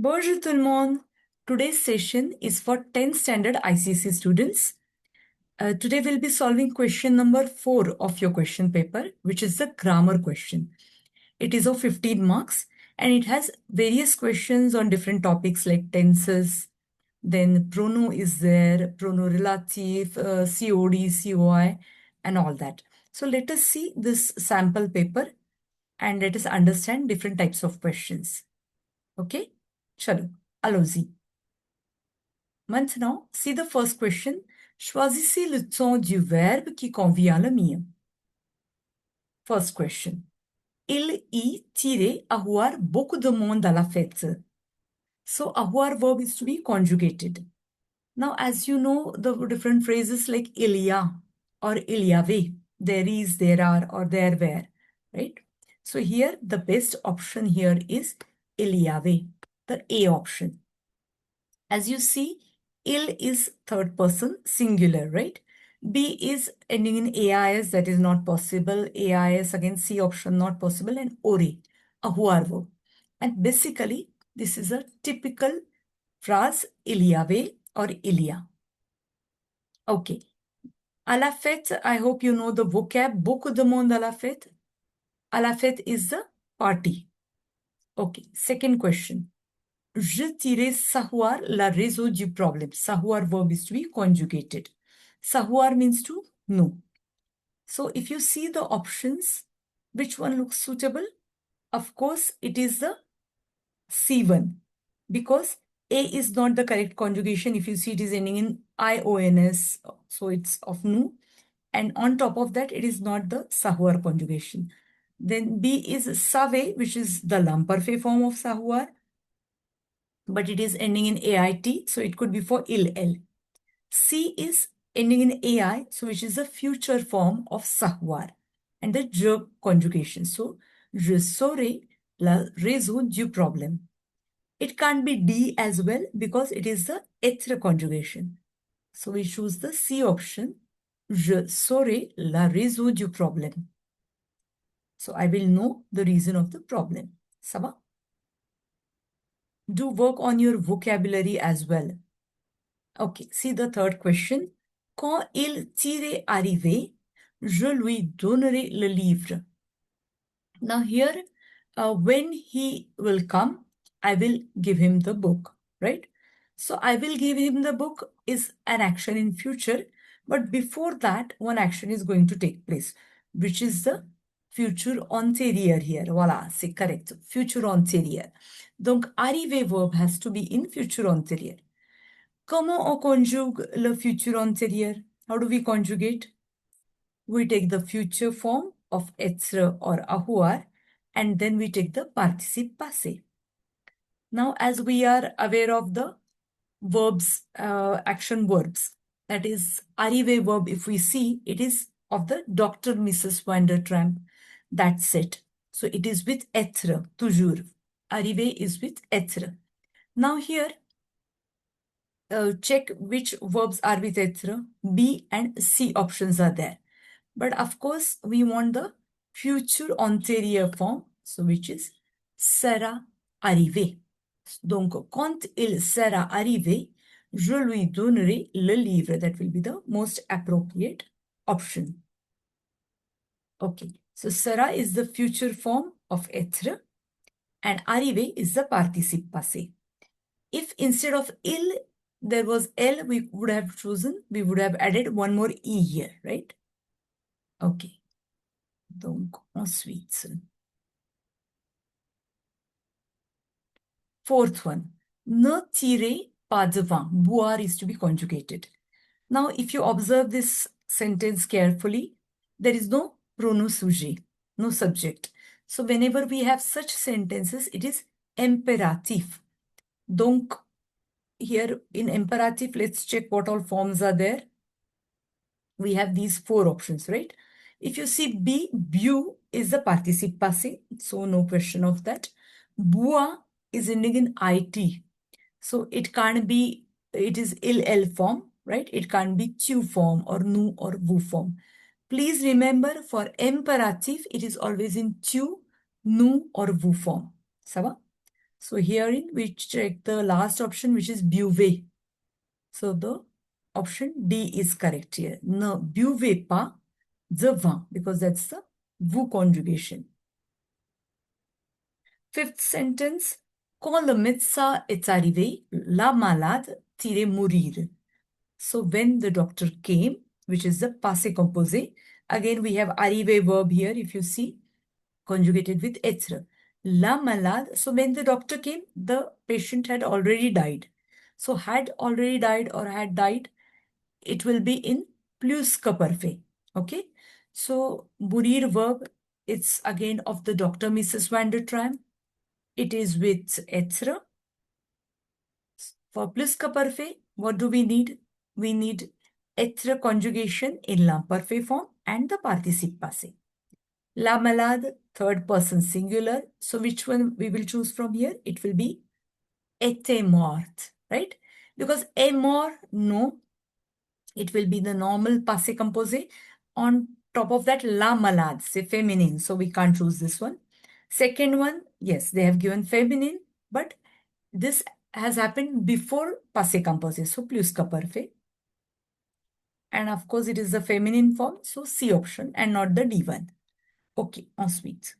Bonjour tout le monde. Today's session is for 10th standard ICC students. Today we'll be solving question number 4 of your question paper, which is the grammar question. It is of 15 marks and it has various questions on different topics like tenses, then prono is there, prono relative, COD, COI, and all that. So let us see this sample paper and let us understand different types of questions. Okay? Chalo. Allons-y. Maintenant, see the first question. Choisissez le temps du verbe qui convient le mieux. First question. Il y tirait avoir beaucoup de monde à la fête. So, avoir verb is to be conjugated. Now, as you know, the different phrases like il y a or il y avait, there is, there are, or there were, right? So here, the best option here is il y avait, the A option. As you see, il is third person singular, right? B is ending in AIS, that is not possible. AIS, again, C option, not possible. And ore, avoir verb. And basically, this is a typical phrase, il y avait or il y a. Okay. À la fête, I hope you know the vocab, beaucoup de monde à la fête. À la fête is the party. Okay, second question. Je tirais savoir la raison du problème. Savoir verb is to be conjugated. Savoir means to know. So if you see the options, which one looks suitable? Of course, it is the C1 because A is not the correct conjugation. If you see, it is ending in IONS, so it's of know. And on top of that, it is not the savoir conjugation. Then B is save, which is the l'imparfait form of savoir, but it is ending in AIT, so it could be for il. C is ending in AI, so which is the future form of savoir, and the je conjugation. So, je saurai la raison du problème. It can't be D as well because it is the être conjugation. So, we choose the C option. Je saurai la raison du problème. So, I will know the reason of the problem. Ça va? Do work on your vocabulary as well. Okay, see the third question. Quand il t'irait arriver, je lui donnerai le livre. Now here, when he will come, I will give him the book, right? So I will give him the book is an action in future, but before that, one action is going to take place, which is the future antérieur here. Voilà, c'est correct. Future antérieur. Donc, arriver verb has to be in future antérieur. Comment on conjugue le futur antérieur? How do we conjugate? We take the future form of être or avoir, and then we take the participe passé. Now, as we are aware of the verbs, action verbs, that is, arrive verb, if we see, it is of the Dr. Mrs. Van der Tramp. That's it. So it is with être, toujours. Arrive is with être. Now here, check which verbs are with être. B and C options are there. But of course, we want the future antérieur form, so which is sera arrivé. Donc, quand il sera arrivé, je lui donnerai le livre. That will be the most appropriate option. Okay, so sera is the future form of être and arrivé is the participe passé. If instead of il, there was L, we would have added one more E here, right? Okay. Donc, ensuite. Fourth one. Ne tirez pas de vin. Boire is to be conjugated. Now, if you observe this sentence carefully, there is no pronom sujet, no subject. So, whenever we have such sentences, it is imperative. Donc, here in imperative, let's check what all forms are there. We have these four options, right? If you see B, bu is the participe passé, so no question of that. Bois is ending in IT. So it can't be, it is ill form, right? It can't be tu form or nu or vous form. Please remember for imperative, it is always in tu, nu or vous form. Ça va? So herein we check the last option, which is buvez. So the option D is correct here. Ne buvez pas de vin, because that's the vous conjugation. Fifth sentence. Quand le médecin est arrivé, la malade tirait mourir. So when the doctor came, which is the passé composé, again we have arrivé verb here, if you see, conjugated with être. La malade, so when the doctor came, the patient had already died. So had already died or had died, it will be in plus que parfait. Okay. So mourir verb, it's again of the Dr. Mrs. Van der Tram. It is with être. For plus que parfait, what do we need? We need être conjugation in l'imparfait form and the participe passé. La malade, third person singular. So which one we will choose from here? It will be était morte, right? Because est mort, no. It will be the normal passé composé. On top of that, la malade, c'est feminine. So we can't choose this one. Second one, yes, they have given feminine, but this has happened before passé composé. So plus que parfait. And of course, it is the feminine form. So C option and not the D1. Okay, ensuite.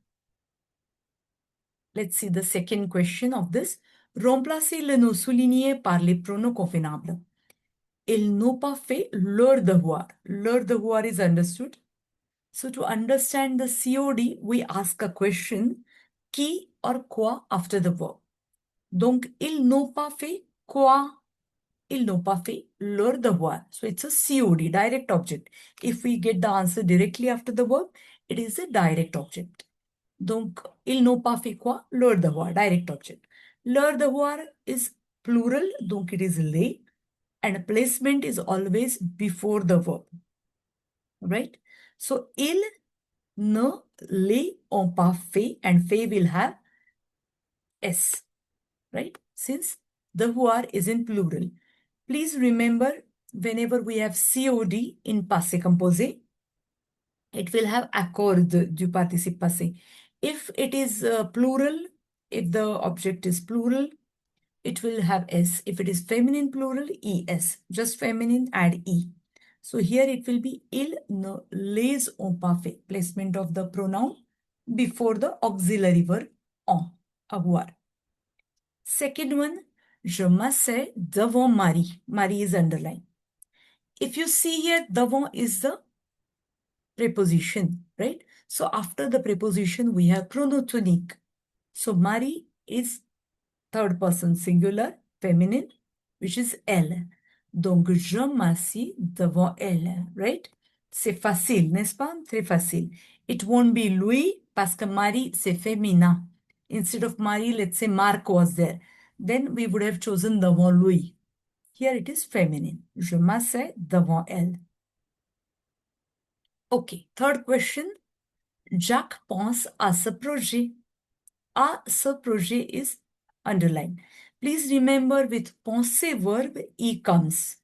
Let's see the second question of this. Remplacez le nom souligné par les pronoms convenables. Ils n'ont pas fait leur devoir. Leur devoir is understood. So to understand the COD, we ask a question, qui or quoi after the verb. Donc, ils n'ont pas fait quoi? Ils n'ont pas fait leur devoir. So it's a COD, direct object. If we get the answer directly after the verb, it is a direct object. Donc, ils n'ont pas fait quoi? Leur devoir, direct object. Leur devoir is plural, donc it is les, and placement is always before the verb. Right? So, ils ne les ont pas fait, and fait will have S. Right? Since devoir is in plural. Please remember, whenever we have COD in passé composé, it will have accord du participe passé. If it is plural, if the object is plural, it will have S. If it is feminine plural, ES. Just feminine, add E. So here it will be ils ne les ont pas fait. Placement of the pronoun before the auxiliary verb ont, avoir. Second one, je m'assais devant Marie. Marie is underlined. If you see here, devant is the preposition, right? So after the preposition, we have pronom tonique. So Marie is third person singular, feminine, which is elle. Donc, je m'assis devant elle, right? C'est facile, n'est-ce pas? Très facile. It won't be lui, parce que Marie, c'est féminin. Instead of Marie, let's say Marc was there. Then we would have chosen devant lui. Here it is feminine. Je m'assais devant elle. Okay, third question. Jacques pense à ce projet. À ce projet is underlined. Please remember with penser verb, e comes.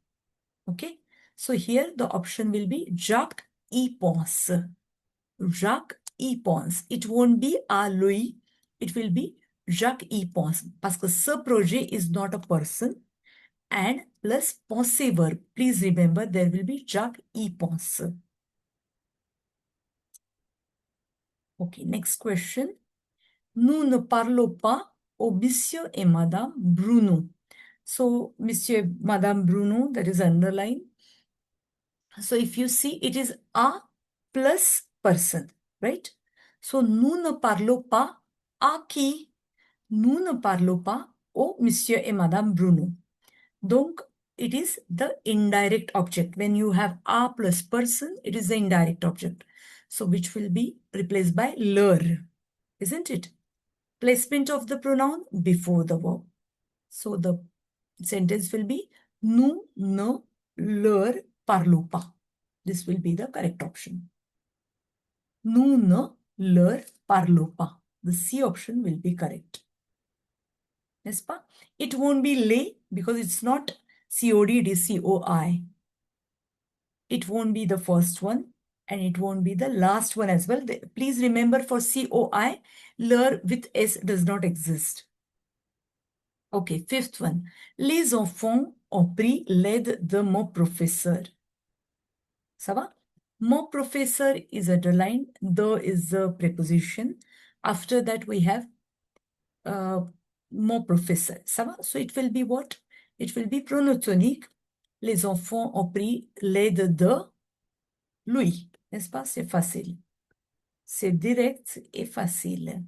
Okay, so here the option will be Jacques y pense. Jacques y pense. It won't be à lui, it will be Jacques y pense. Parce que ce projet is not a person. And plus penser verb. Please remember there will be Jacques y pense. Okay, next question. Nous ne parlons pas au monsieur et madame Bruno. So, monsieur et madame Bruno, that is underlined. So, if you see, it is a plus person, right? So, nous ne parlons pas à qui? Nous ne parlons pas au monsieur et madame Bruno. Donc, it is the indirect object. When you have a plus person, it is the indirect object. So, which will be replaced by leur, isn't it? Placement of the pronoun before the verb. So the sentence will be nous ne leur parlons pas. This will be the correct option. Nous ne leur parlons pas. The C option will be correct. N'est-ce pas? It won't be les because it's not COD, it is COI. It won't be the first one and it won't be the last one as well. Please remember for COI, leur with S does not exist. OK, fifth one. Les enfants ont pris l'aide de mon professeur. Ça va? Mon professeur is underlined. The is the preposition. After that, we have mon professeur. Ça va? So it will be what? It will be pronotonique. Les enfants ont pris l'aide de lui. N'est-ce pas? C'est facile. C'est direct et facile.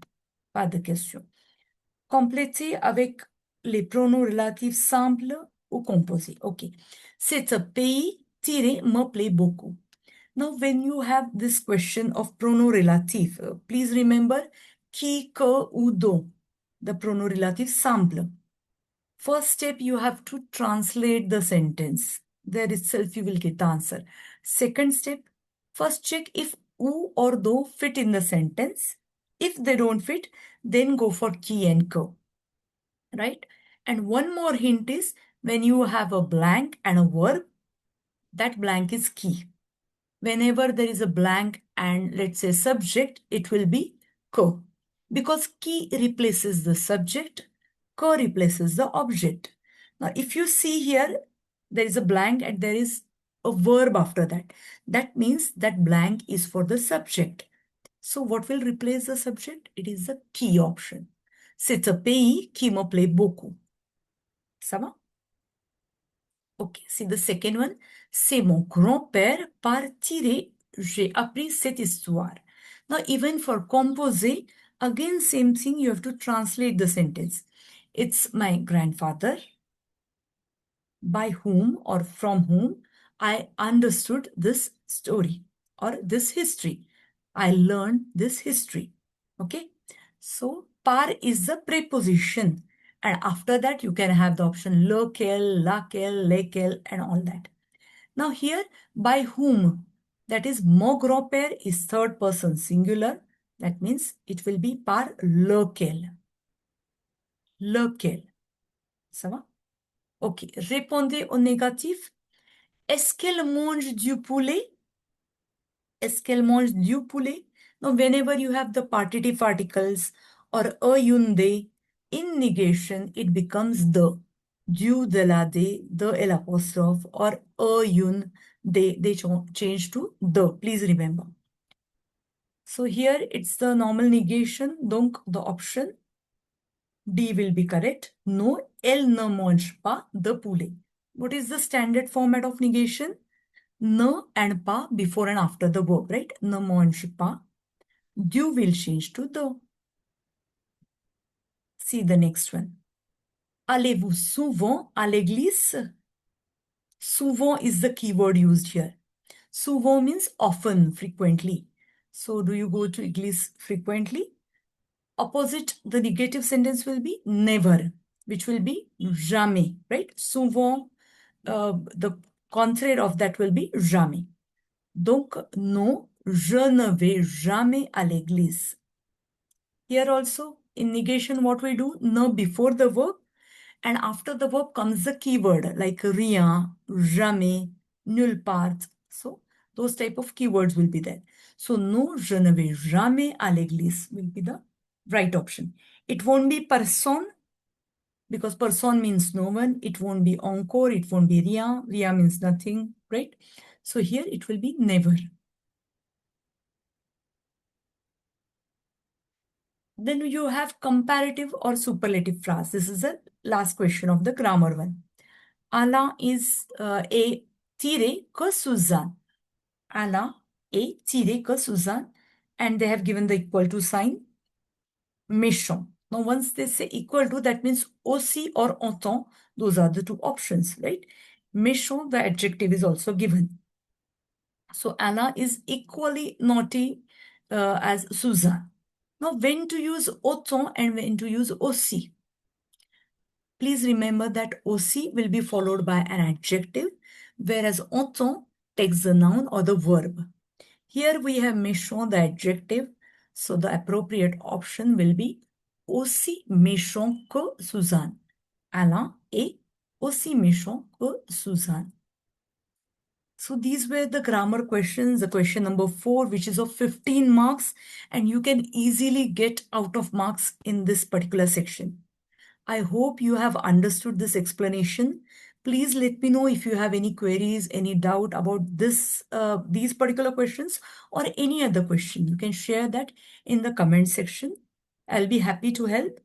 Pas de question. Complétez avec les pronoms relatifs simples ou composés. OK. C'est un pays tiré me plaît beaucoup. Now, when you have this question of pronom relatif, please remember qui, que ou dont, the pronom relatif simple. First step, you have to translate the sentence. There itself you will get the answer. Second step, first check if ou or do fit in the sentence. If they don't fit, then go for qui and que. Right? And one more hint is when you have a blank and a verb, that blank is qui. Whenever there is a blank and let's say subject, it will be co. Because qui replaces the subject, co replaces the object. Now, if you see here, there is a blank and there is a verb after that. That means that blank is for the subject. So what will replace the subject? It is the qui option. C'est un pays qui me plaît beaucoup. Ça va? Ok, see the second one. C'est mon grand-père par tirer. J'ai appris cette histoire. Now, even for composer, again, same thing, you have to translate the sentence. It's my grandfather, by whom or from whom I understood this story or this history. I learned this history. Okay, so par is the preposition. And after that, you can have the option lequel, laquelle, lesquels, and all that. Now here, by whom? That is, mon grand-père is third person singular. That means it will be par lequel. Lequel. Ça va? Ok. Répondez au négatif. Est-ce qu'elle mange du poulet? Est-ce qu'elle mange du poulet? Now, whenever you have the partitive articles or a yun de, in negation, it becomes the. Du, de la, de L apostrophe, or a yun, they change to the. Please remember. So here it's the normal negation. Donc, the option D will be correct. No, elle ne mange pas de poulet. What is the standard format of negation? Ne and pas before and after the verb, right? Ne mange pas. Du will change to the. See the next one. Allez-vous souvent à l'église? Souvent is the keyword used here. Souvent means often, frequently. So do you go to église frequently? Opposite, the negative sentence will be never, which will be jamais, right? Souvent, the contraire of that will be jamais. Donc, non, je ne vais jamais à l'église. Here also, in negation, what we do? Ne before the verb, and after the verb comes the keyword like rien, jamais, nulle part. So, those type of keywords will be there. So, non, je ne vais jamais à l'église will be the right option. It won't be personne because person means no one. It won't be encore. It won't be rien. Rien means nothing, right? So, here it will be never. Then you have comparative or superlative phrase. This is the last question of the grammar one. Alain is est tiré que Suzanne. Alain est tiré que Suzanne. And they have given the equal to sign. Méchant. Now, once they say equal to, that means aussi or autant. Those are the two options, right? Méchant, the adjective is also given. So, Alain is equally naughty as Suzanne. Now, when to use autant and when to use aussi? Please remember that aussi will be followed by an adjective, whereas autant takes the noun or the verb. Here we have méchant, the adjective, so the appropriate option will be aussi méchant que Suzanne. Alain est aussi méchant que Suzanne. So these were the grammar questions, the question number 4, which is of 15 marks, and you can easily get out of marks in this particular section. I hope you have understood this explanation. Please let me know if you have any queries, any doubt about these particular questions or any other question. You can share that in the comment section. I'll be happy to help.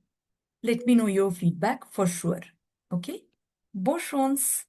Let me know your feedback for sure. Okay? Bonne chance!